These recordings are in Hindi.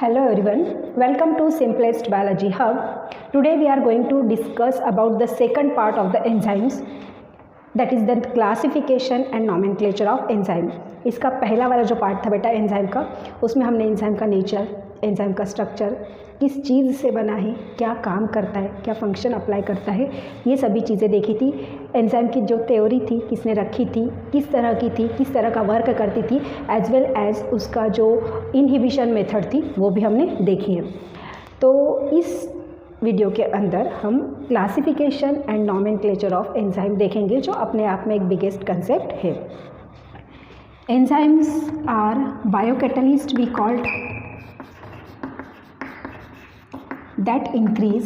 Hello everyone, welcome to Simplest Biology Hub. Today we are going to discuss about the second part of the enzymes, that is the classification and nomenclature of enzyme. इसका पहला वाला जो पार्ट था बेटा एंजाइम का, उसमें हमने एंजाइम का नेचर, एंजाइम का स्ट्रक्चर, किस चीज़ से बना है, क्या काम करता है, क्या फंक्शन अप्लाई करता है, ये सभी चीज़ें देखी थी। एंजाइम की जो थ्योरी थी किसने रखी थी, किस तरह की थी, किस तरह का वर्क करती थी, एज वेल एज उसका जो इनहिबिशन मेथड थी वो भी हमने देखी है। तो इस वीडियो के अंदर हम classification and nomenclature of enzyme देखेंगे, जो अपने आप में एक बिगेस्ट कंसेप्ट है। Enzymes are biocatalyst we called that increase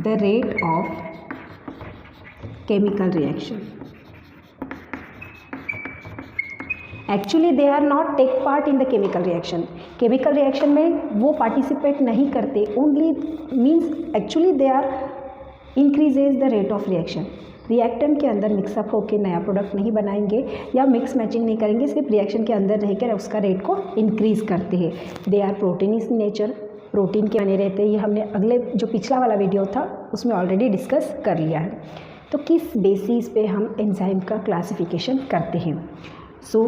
the rate of chemical reaction. Actually they are not take part in the chemical reaction. Chemical reaction में वो participate नहीं करते, only means actually they are increases the rate of reaction. Reactant के अंदर मिक्सअप होकर नया प्रोडक्ट नहीं बनाएंगे या मिक्स मैचिंग नहीं करेंगे, सिर्फ रिएक्शन के अंदर रहकर उसका रेट को इंक्रीज़ करते हैं। They are protein in nature, protein के बने रहते हैं। ये हमने अगले जो पिछला वाला वीडियो था उसमें ऑलरेडी डिस्कस कर लिया है। तो किस बेसिस पे हम एंजाइम का क्लासिफिकेशन करते हैं? सो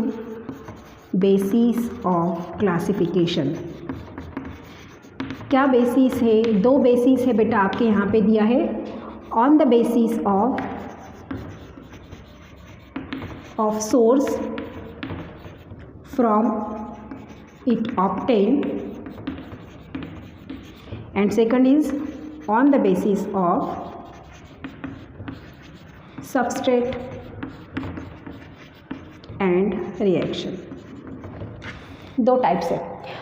बेसिस ऑफ क्लासिफिकेशन क्या बेसिस है? दो बेसिस है बेटा, आपके यहाँ पे दिया है। On the basis of source from it obtained, and second is on the basis of substrate and reaction. दो टाइप्स है।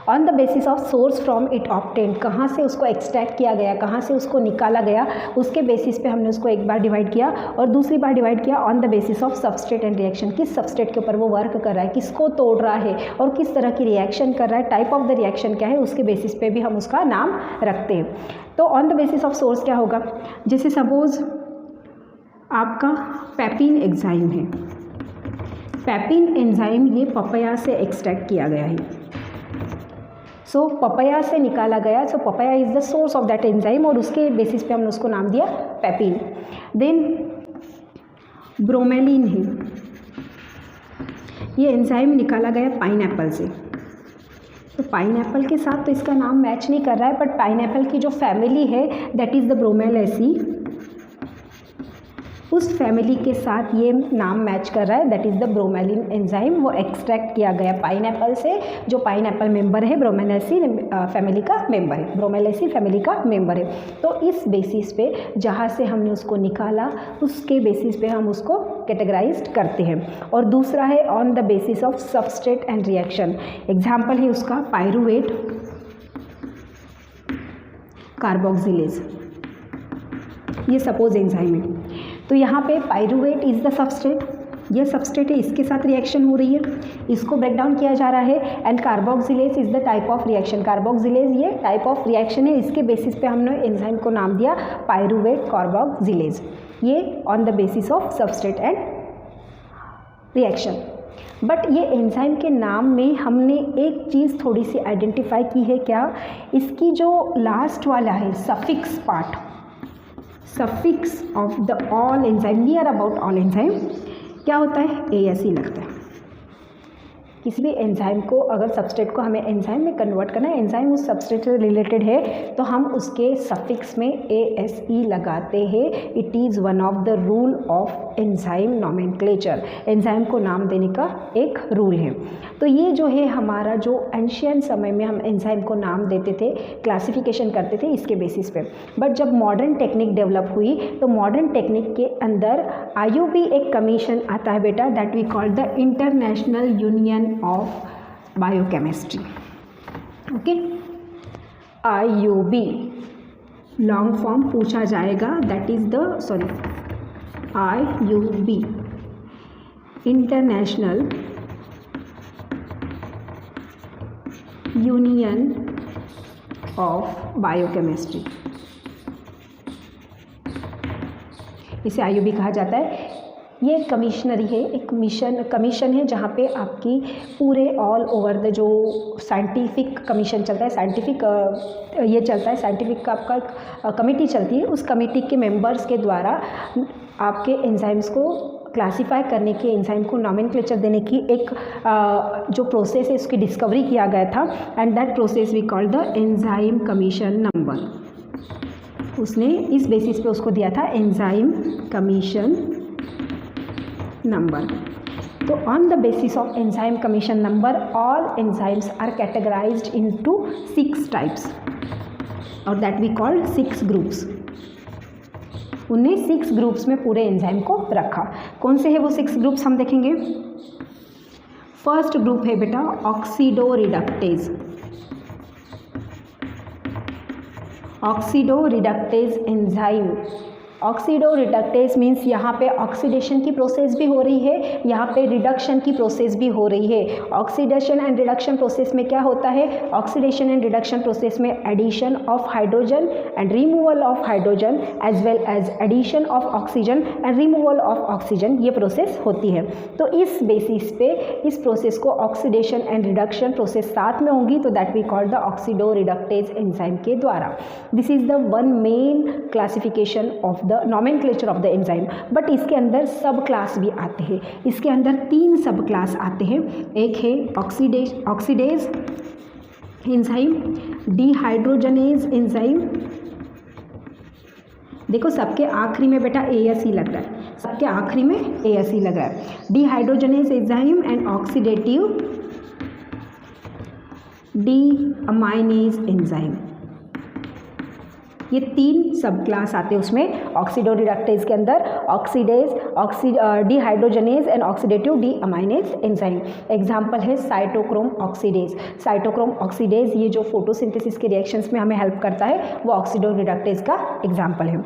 On the basis of source from it obtained, कहाँ से उसको एक्सट्रैक्ट किया गया, कहाँ से उसको निकाला गया, उसके बेसिस पे हमने उसको एक बार डिवाइड किया, और दूसरी बार डिवाइड किया on the basis of substrate and reaction. किस सबस्ट्रेट के ऊपर वो वर्क कर रहा है, किसको तोड़ रहा है और किस तरह की रिएक्शन कर रहा है, टाइप ऑफ द रिएक्शन क्या है, उसके बेसिस पे भी हम उसका नाम रखते हैं। तो on the basis of source क्या होगा? जैसे सपोज आपका पैपिन एंजाइम है, पैपिन एंजाइम ये पपाया से एक्सट्रैक्ट किया गया है। सो पपाया से निकाला गया, so papaya is the source of that enzyme, और उसके बेसिस पे हमने उसको नाम दिया पैपिन। देन ब्रोमेलिन है, ये एंजाइम निकाला गया पाइनएप्पल से। तो पाइनएप्पल के साथ तो इसका नाम मैच नहीं कर रहा है, बट पाइनएप्पल की जो फैमिली है दैट इज़ द ब्रोमेलेसी, उस फैमिली के साथ ये नाम मैच कर रहा है, that is the bromelain enzyme. वो एक्सट्रैक्ट किया गया पाइनएप्पल से, जो पाइनएप्पल मेंबर है ब्रोमेलेसी फैमिली का मेंबर है, ब्रोमेलेसी फैमिली का मेंबर है। तो इस बेसिस पे जहाँ से हमने उसको निकाला उसके बेसिस पे हम उसको कैटेगराइज्ड करते हैं। और दूसरा है on the basis of substrate and reaction. Example है उसका पायरुवेट, कार्बोक्सिलेज, ये सपोज एंजाइम है। तो यहाँ पे पायरुवेट इज़ द सबस्ट्रेट, ये सबस्ट्रेट है, इसके साथ रिएक्शन हो रही है, इसको ब्रेक डाउन किया जा रहा है। And carboxylase is the type of reaction, carboxylase ये टाइप ऑफ रिएक्शन है, इसके बेसिस पे हमने एंजाइम को नाम दिया पायरुवेट कार्बोक्सिलेज। ये on the basis of substrate and reaction. But ये एंजाइम के नाम में हमने एक चीज़ थोड़ी सी आइडेंटिफाई की है। क्या? इसकी जो लास्ट वाला है suffix part, suffix of the all enzyme, near about all enzyme क्या होता है? ASE लगता है। किसी भी एंजाइम को अगर सबस्ट्रेट को हमें एंजाइम में कन्वर्ट करना है, एंजाइम उस सबस्ट्रेट से रिलेटेड है, तो हम उसके सफिक्स में ASE लगाते हैं। It is one of the rule of enzyme nomenclature, enzyme को नाम देने का एक रूल है। तो ये जो है हमारा जो एंशियंट समय में हम एंजाइम को नाम देते थे, क्लासिफिकेशन करते थे इसके बेसिस पे। बट जब मॉडर्न टेक्निक डेवलप हुई तो मॉडर्न टेक्निक के अंदर IUB एक कमीशन आता है बेटा, that we call the international union of biochemistry. Okay, IUB long form पूछा जाएगा, that is the IUB international union of biochemistry, इसे IUB कहा जाता है। ये एक कमिश्नरी है, एक कमीशन है जहाँ पे आपकी पूरे ऑल ओवर द जो साइंटिफिक कमीशन चलता है, साइंटिफिक ये चलता है, साइंटिफिक का आपका कमेटी चलती है, उस कमेटी के मेंबर्स के द्वारा आपके एंजाइम्स को क्लासीफाई करने की, एंजाइम को नॉमेनक्लेचर देने की एक जो प्रोसेस है उसकी डिस्कवरी किया गया था, and that process we called the enzyme commission number. उसने इस बेसिस पे उसको दिया था एंजाइम कमीशन नंबर। तो on the basis of enzyme commission number all enzymes are categorized into 6 types और दैट वी कॉल्ड 6 ग्रुप्स। उन्हें 6 ग्रुप्स में पूरे एंजाइम को रखा। कौन से है वो 6 ग्रुप्स हम देखेंगे। फर्स्ट ग्रुप है बेटा oxido reductase. Oxido reductase enzyme. Oxido reductase means यहाँ पे ऑक्सीडेशन की प्रोसेस भी हो रही है, यहाँ पे रिडक्शन की प्रोसेस भी हो रही है। ऑक्सीडेशन एंड रिडक्शन प्रोसेस में क्या होता है, ऑक्सीडेशन एंड रिडक्शन प्रोसेस में addition of hydrogen and removal of hydrogen as well as addition of oxygen and removal of oxygen, ये प्रोसेस होती है। तो इस बेसिस पे इस प्रोसेस को ऑक्सीडेशन एंड रिडक्शन प्रोसेस साथ में होंगी, तो that we call the oxido reductase enzyme के द्वारा। This is the one main classification of the nomenclature of the enzyme. But इसके अंदर सब क्लास भी आते हैं। इसके अंदर 3 सब क्लास आते हैं। एक है ऑक्सीडेज एंजाइम, डिहाइड्रोजनेज एंजाइम। देखो सबके आखिरी में बेटा ASE लग रहा है, सबके आखिरी में ASE लग रहा है। Dehydrogenase enzyme and oxidative deaminase enzyme, ये 3 सब क्लास आते हैं उसमें ऑक्सीडो रिडक्टेज के अंदर। Oxidase, dehydrogenase and oxidative deaminase enzyme. Example है साइटोक्रोम ऑक्सीडेज। साइटोक्रोम ऑक्सीडेज ये जो फोटोसिंथेसिस के रिएक्शंस में हमें हेल्प करता है वो ऑक्सीडो रिडक्टेज का एग्जांपल है।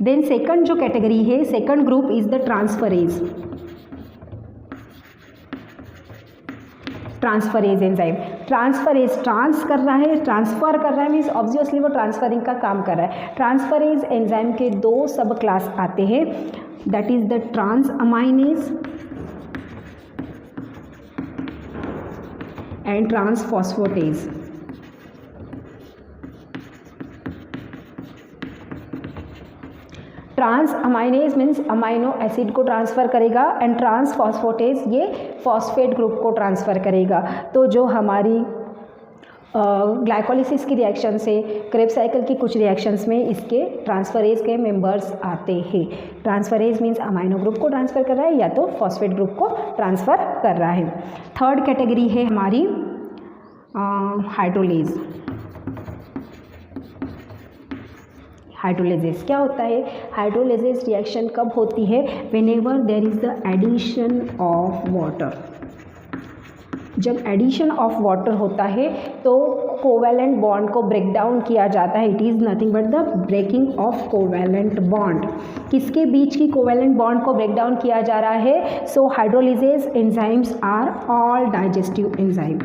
देन सेकंड जो कैटेगरी है, second group is the transferase. Transferase enzyme. Transferase trans कर रहा है, ट्रांसफ़र कर रहा है मीन्स ऑब्वियसली वो ट्रांसफरिंग का काम कर रहा है। ट्रांसफरेज एंजाइम के 2 सब क्लास आते हैं, that is the transaminase and transphosphatase. Transaminase means amino acid को ट्रांसफ़र करेगा एंड ट्रांसफॉस्फेटेज ये फॉस्फेट ग्रुप को ट्रांसफ़र करेगा। तो जो हमारी ग्लाइकोलिसिस की रिएक्शन से क्रेब्स साइकिल की कुछ रिएक्शंस में इसके ट्रांसफरेज के मेंबर्स आते हैं। ट्रांसफरेज मीन्स अमाइनो ग्रुप को ट्रांसफ़र कर रहा है या तो फॉस्फेट ग्रुप को ट्रांसफ़र कर रहा है। थर्ड कैटेगरी है हमारी हाइड्रोलेज। हाइड्रोलेजेस क्या होता है, हाइड्रोलेजेस रिएक्शन कब होती है, whenever there is the addition of water. जब एडिशन ऑफ वाटर होता है तो कोवैलेंट बॉन्ड को ब्रेक डाउन किया जाता है। It is nothing but the breaking of covalent bond. किसके बीच की कोवैलेंट बॉन्ड को ब्रेक डाउन किया जा रहा है। So hydrolases enzymes are all digestive enzyme.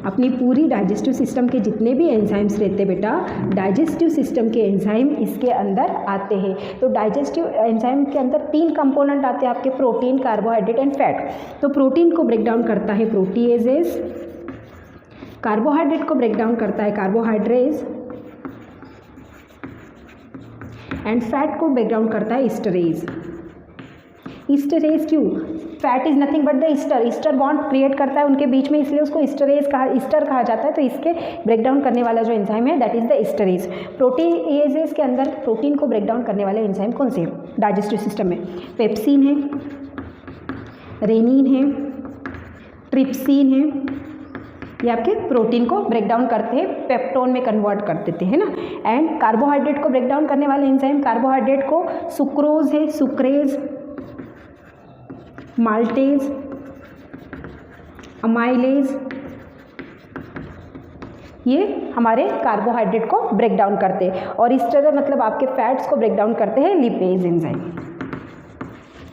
अपनी पूरी डाइजेस्टिव सिस्टम के जितने भी एंजाइम्स रहते बेटा, डाइजेस्टिव सिस्टम के एंजाइम इसके अंदर आते हैं। तो डाइजेस्टिव एंजाइम के अंदर 3 कंपोनेंट आते हैं आपके, प्रोटीन, कार्बोहाइड्रेट एंड फैट। तो प्रोटीन को ब्रेक डाउन करता है प्रोटीएजेस, कार्बोहाइड्रेट को ब्रेक डाउन करता है कार्बोहाइड्रेज एंड फैट को ब्रेक डाउन करता है ईस्टरेज। ईस्टरेज क्यों, fat is nothing but the Easter, ester bond create करता है उनके बीच में, इसलिए उसको ईस्टर कहा जाता है। तो इसके ब्रेक डाउन करने वाला जो एंजाइम है दैट इज़ द ईस्टरेज। प्रोटीएजेस के अंदर प्रोटीन को ब्रेक डाउन करने वाले एंजाइम कौन से हैं डाइजेस्टिव सिस्टम में, पेप्सिन है, रेनिन है, ट्रिप्सिन है, ये आपके प्रोटीन को ब्रेक डाउन करते हैं, पेप्टोन में कन्वर्ट कर देते हैं ना। एंड कार्बोहाइड्रेट को ब्रेक डाउन करने वाले एंजाइम, कार्बोहाइड्रेट को सुक्रोज है, सुक्रेज, माल्टेज, अमाइलेज, ये हमारे कार्बोहाइड्रेट को ब्रेक डाउन करते हैं। और इस तरह मतलब आपके फैट्स को ब्रेक डाउन करते हैं लिपेज एंजाइम।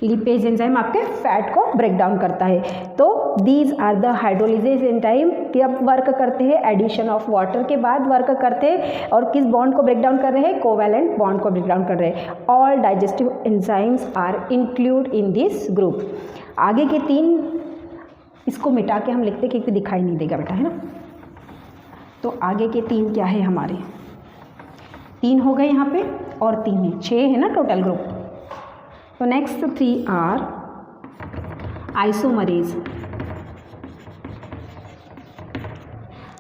लिपेज एंजाइम आपके फैट को ब्रेक डाउन करता है। तो दीज आर द हाइड्रोलिसेस एंजाइम कब वर्क करते हैं, एडिशन ऑफ वाटर के बाद वर्क करते हैं, और किस बॉन्ड को ब्रेक डाउन कर रहे हैं, कोवैलेंट बॉन्ड को ब्रेक डाउन कर रहे हैं। All digestive enzymes are include in this group. आगे के 3 इसको मिटा के हम लिखते क्योंकि दिखाई नहीं देगा बेटा, है ना। तो आगे के 3 क्या है हमारे, 3 हो गए यहाँ पे और 3 है, 6 है ना टोटल ग्रुप। तो नेक्स्ट 3 आर आइसोमरेज।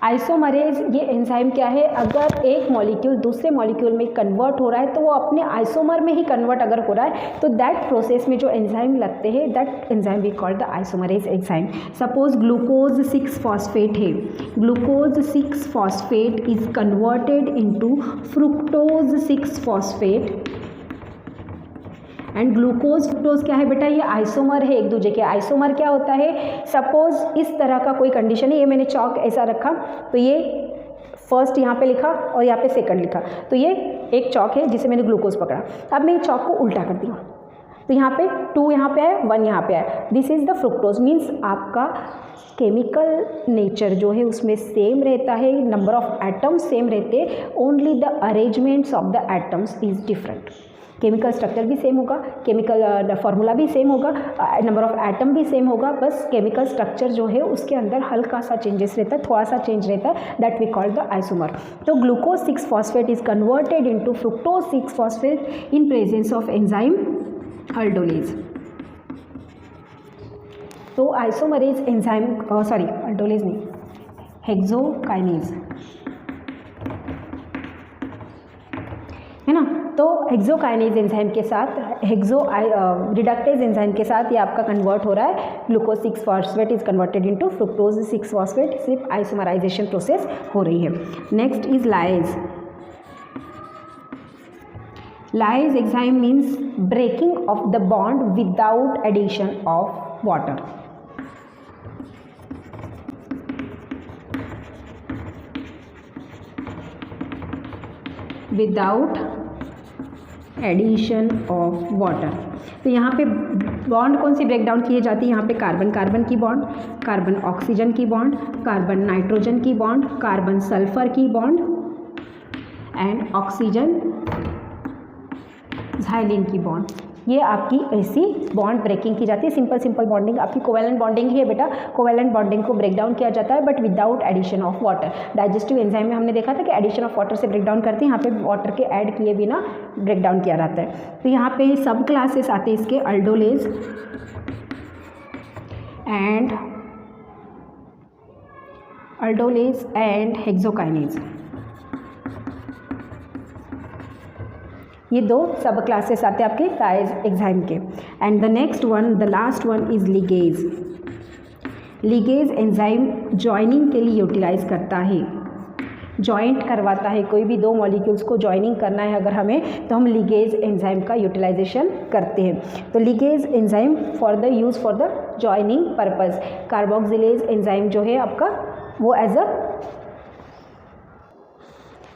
आइसोमरेज ये एंजाइम क्या है, अगर एक मॉलिक्यूल दूसरे मॉलिक्यूल में कन्वर्ट हो रहा है तो वो अपने आइसोमर में ही कन्वर्ट अगर हो रहा है तो दैट प्रोसेस में जो एंजाइम लगते हैं that enzyme we called the isomerase enzyme. Suppose glucose 6 phosphate है, glucose 6 phosphate is converted into fructose 6 phosphate and glucose fructose क्या है बेटा, ये आइसोमर है एक दूसरे के। आइसोमर क्या होता है, सपोज इस तरह का कोई कंडीशन है, ये मैंने चौक ऐसा रखा तो ये फर्स्ट यहाँ पे लिखा और यहाँ पे सेकंड लिखा, तो ये एक चौक है जिसे मैंने ग्लूकोज पकड़ा। अब मैं चौक को उल्टा कर दी तो यहाँ पे 2 यहाँ पे है, 1 यहाँ पे है, this is the fructose. Means आपका केमिकल नेचर जो है उसमें सेम रहता है, नंबर ऑफ एटम्स सेम रहते हैं, only the arrangements of the atoms is different. Chemical structure भी सेम होगा, केमिकल फार्मूला भी सेम होगा, नंबर ऑफ एटम भी सेम होगा, बस केमिकल स्ट्रक्चर जो है उसके अंदर हल्का सा चेंजेस रहता है, थोड़ा सा चेंज रहता है, that we call the isomer. तो glucose 6 phosphate is converted into fructose 6 phosphate in presence of enzyme aldolase. तो आइसोमरेज एंजाइम सॉरी अल्डोलेज नहीं, हेक्सोकाइनेज है ना। तो हेक्सोकाइनेज एंजाइम के साथ रिडक्टेज एंजाइम के साथ ये आपका कन्वर्ट हो रहा है, glucose 6 phosphate is converted into fructose 6 phosphate, सिर्फ आइसोमराइजेशन प्रोसेस हो रही है। Next is lyase. Lyase enzyme means breaking of the bond without addition of water. Without addition of water. तो यहाँ पे बॉन्ड कौन सी ब्रेक डाउन किए जाती है, यहाँ पे कार्बन कार्बन की बॉन्ड, कार्बन ऑक्सीजन की बॉन्ड, कार्बन नाइट्रोजन की बॉन्ड, कार्बन सल्फर की बॉन्ड एंड ऑक्सीजन झाइलिन की बॉन्ड। ये आपकी ऐसी बॉन्ड ब्रेकिंग की जाती है। सिंपल बॉन्डिंग आपकी कोवैलेंट बॉन्डिंग ही है बेटा, कोवैलेंट बॉन्डिंग को ब्रेक डाउन किया जाता है but without addition of water. Digestive enzyme में हमने देखा था कि एडिशन ऑफ वाटर से ब्रेक डाउन करते हैं, यहाँ पे वाटर के ऐड किए बिना ब्रेक डाउन किया जाता है। तो यहाँ पे सब क्लासेस आते हैं इसके, अल्डोलेज एंड हेक्सोकाइनेज, ये 2 सब क्लासेस आते हैं आपके लाइज एंजाइम के। And the next one, the last one is ligase. Ligase enzyme joining के लिए यूटिलाइज करता है, जॉइंट करवाता है। कोई भी 2 मॉलिक्यूल्स को जॉइनिंग करना है अगर हमें तो हम लिगेज एंजाइम का यूटिलाइजेशन करते हैं। तो ligase enzyme for the use for the joining purpose. Carboxylase enzyme जो है आपका वो एज अ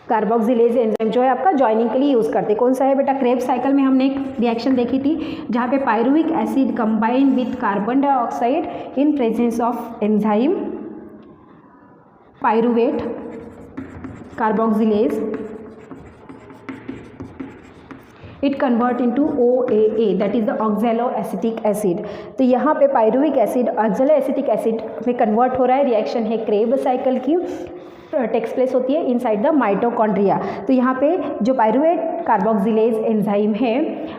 कार्बोक्सिलेज एंजाइम जो है आपका जॉइनिंग के लिए यूज़ करते हैं। कौन सा है बेटा, क्रेब्स साइकिल में हमने एक रिएक्शन देखी थी जहाँ पे pyruvic acid combine with carbon dioxide in presence of enzyme pyruvate carboxylase, it convert into OAA that is the ऑक्जेलो acetic acid. तो यहाँ पे पायरुविक एसिड ऑक्जेलो एसिटिक एसिड में कन्वर्ट हो रहा है, रिएक्शन है क्रेब साइकिल की, टेक्स प्लेस होती है इनसाइड द माइटोकॉन्ड्रिया। तो यहाँ पे जो पायरुवेट कार्बोक्सिलेज एंजाइम है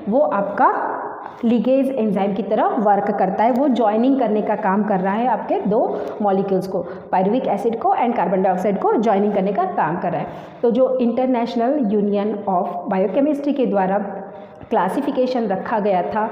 वो आपका लिगेज एंजाइम की तरह वर्क करता है, वो जॉइनिंग करने का काम कर रहा है आपके 2 मॉलिक्यूल्स को, पायरुविक एसिड को एंड कार्बन डाइऑक्साइड को जॉइनिंग करने का काम कर रहा है। तो जो इंटरनेशनल यूनियन ऑफ बायोकेमिस्ट्री के द्वारा क्लासिफिकेशन रखा गया था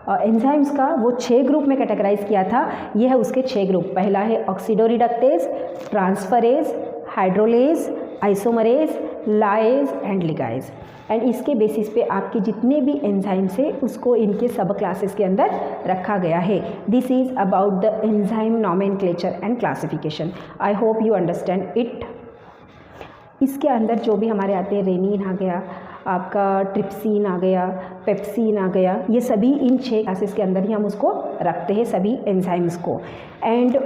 एंजाइम्स का, वो 6 ग्रुप में कैटेगराइज किया था। ये है उसके 6 ग्रुप। पहला है oxidoreductase, transferase, hydrolase, isomerase, lyase and ligase. And इसके बेसिस पे आपके जितने भी एंजाइम्स है उसको इनके सब क्लासेस के अंदर रखा गया है। This is about the enzyme nomenclature and classification. I hope you understand it. इसके अंदर जो भी हमारे आते हैं रेनिन आ गया, आपका ट्रिप्सिन आ गया, पेप्सिन आ गया, ये सभी इन 6 क्लासेस के अंदर ही हम उसको रखते हैं सभी एंजाइम्स को। एंड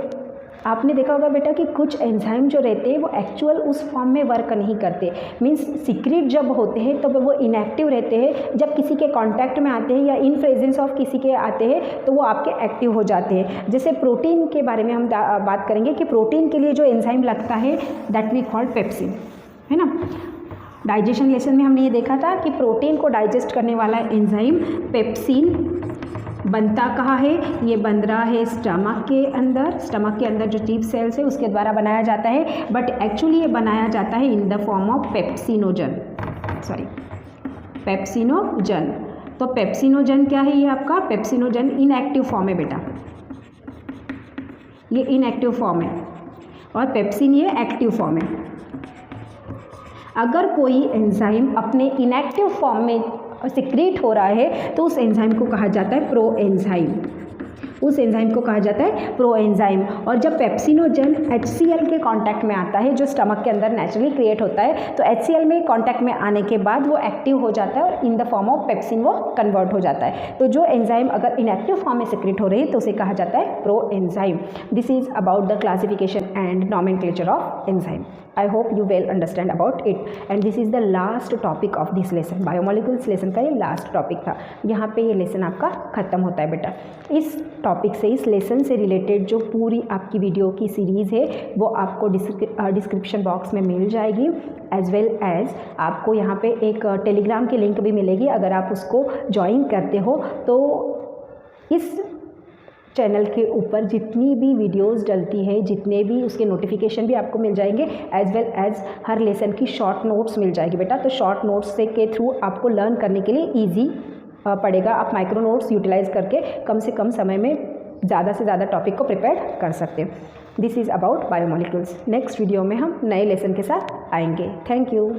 आपने देखा होगा बेटा कि कुछ एंजाइम जो रहते हैं वो एक्चुअल उस फॉर्म में वर्क नहीं करते, मींस सीक्रेट जब होते हैं तब वो इनएक्टिव रहते हैं, जब किसी के कांटेक्ट में आते हैं या इन प्रेजेंस ऑफ किसी के आते हैं तो वो आपके एक्टिव हो जाते हैं। जैसे प्रोटीन के बारे में हम बात करेंगे कि प्रोटीन के लिए जो एंजाइम लगता है दैट वी कॉल्ड पेप्सिन, है ना। डाइजेशन लेसन में हमने ये देखा था कि प्रोटीन को डाइजेस्ट करने वाला एंजाइम पेप्सिन बनता कहाँ है, ये बन रहा है स्टमक के अंदर। स्टमक के अंदर जो चीफ सेल्स है उसके द्वारा बनाया जाता है, बट एक्चुअली ये बनाया जाता है in the form of pepsinogen, pepsinogen. तो पेप्सिनोजन क्या है, ये आपका पेप्सिनोजन इनएक्टिव फॉर्म है बेटा, ये इनएक्टिव फॉर्म है, और पेप्सिन ये एक्टिव फॉर्म है। अगर कोई एंजाइम अपने इनएक्टिव फॉर्म में सिक्रीट हो रहा है तो उस एंजाइम को कहा जाता है प्रो एंजाइम, उस एंजाइम को कहा जाता है प्रो एंजाइम। और जब पेप्सिनोजन HCl के कांटेक्ट में आता है जो स्टमक के अंदर नेचुरली क्रिएट होता है, तो HCl में कांटेक्ट में आने के बाद वो एक्टिव हो जाता है और in the form of pepsin वो कन्वर्ट हो जाता है। तो जो एंजाइम अगर इनएक्टिव फॉर्म में सिक्रीट हो रही है तो उसे कहा जाता है pro enzyme. This is about the classification and nomenclature of enzyme. I hope you well understand about it, and this is the last topic of this lesson। Biomolecules lesson का ये लास्ट टॉपिक था, यहाँ पे ये लेसन आपका ख़त्म होता है बेटा। इस टॉपिक से, इस लेसन से रिलेटेड जो पूरी आपकी वीडियो की सीरीज़ है वो आपको डिस्क्रिप्शन बॉक्स में मिल जाएगी, एज वेल एज आपको यहाँ पे एक टेलीग्राम की लिंक भी मिलेगी। अगर आप उसको ज्वाइन करते हो तो इस चैनल के ऊपर जितनी भी वीडियोस डलती है, जितने भी उसके नोटिफिकेशन भी आपको मिल जाएंगे, एज वेल एज हर लेसन की शॉर्ट नोट्स मिल जाएगी बेटा। तो शॉर्ट नोट्स से के थ्रू आपको लर्न करने के लिए ईजी पड़ेगा। आप माइक्रो नोट्स यूटिलाइज करके कम से कम समय में ज़्यादा से ज़्यादा टॉपिक को प्रिपेयर कर सकते हैं। This is about biomolecules. Next video में हम नए लेसन के साथ आएंगे। Thank you.